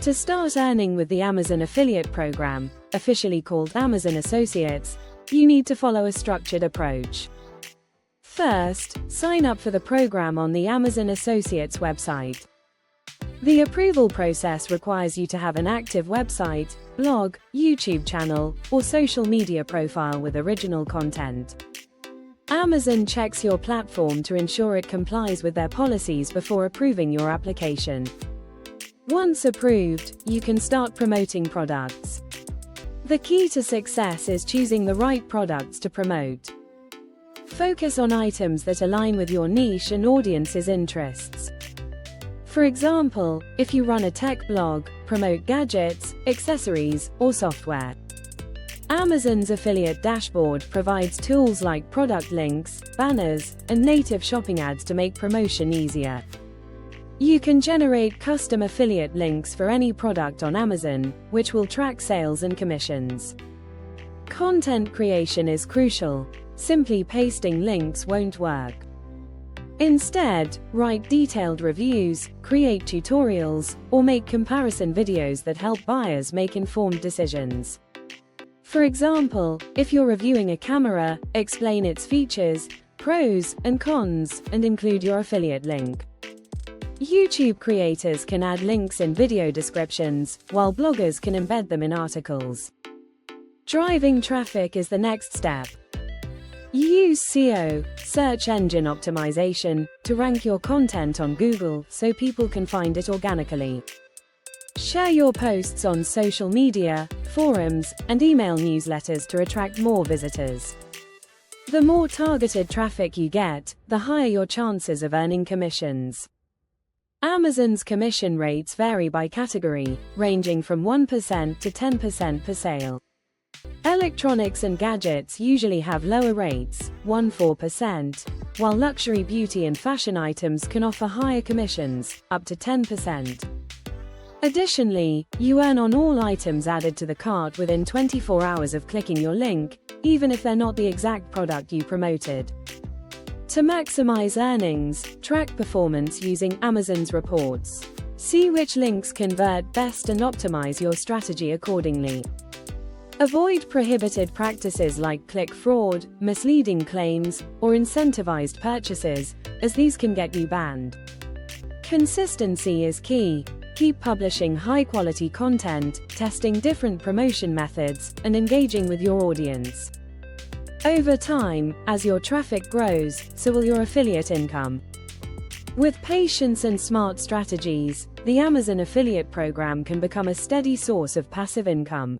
To start earning with the Amazon Affiliate Program, officially called Amazon Associates, you need to follow a structured approach. First, sign up for the program on the Amazon Associates website. The approval process requires you to have an active website, blog, YouTube channel, or social media profile with original content. Amazon checks your platform to ensure it complies with their policies before approving your application. Once approved, you can start promoting products. The key to success is choosing the right products to promote. Focus on items that align with your niche and audience's interests. For example, if you run a tech blog, promote gadgets, accessories, or software. Amazon's affiliate dashboard provides tools like product links, banners, and native shopping ads to make promotion easier. You can generate custom affiliate links for any product on Amazon, which will track sales and commissions. Content creation is crucial. Simply pasting links won't work. Instead, write detailed reviews, create tutorials, or make comparison videos that help buyers make informed decisions. For example, if you're reviewing a camera, explain its features, pros and cons, and include your affiliate link. YouTube creators can add links in video descriptions, while bloggers can embed them in articles. Driving traffic is the next step. Use SEO, search engine optimization, to rank your content on Google so people can find it organically. Share your posts on social media, forums, and email newsletters to attract more visitors. The more targeted traffic you get, the higher your chances of earning commissions. Amazon's commission rates vary by category, ranging from 1% to 10% per sale. Electronics and gadgets usually have lower rates, 1–4%, while luxury beauty and fashion items can offer higher commissions, up to 10%. Additionally, you earn on all items added to the cart within 24 hours of clicking your link, even if they're not the exact product you promoted. To maximize earnings, track performance using Amazon's reports. See which links convert best and optimize your strategy accordingly. Avoid prohibited practices like click fraud, misleading claims, or incentivized purchases, as these can get you banned. Consistency is key. Keep publishing high-quality content, testing different promotion methods, and engaging with your audience. Over time, as your traffic grows, so will your affiliate income. With patience and smart strategies, the Amazon Affiliate Program can become a steady source of passive income.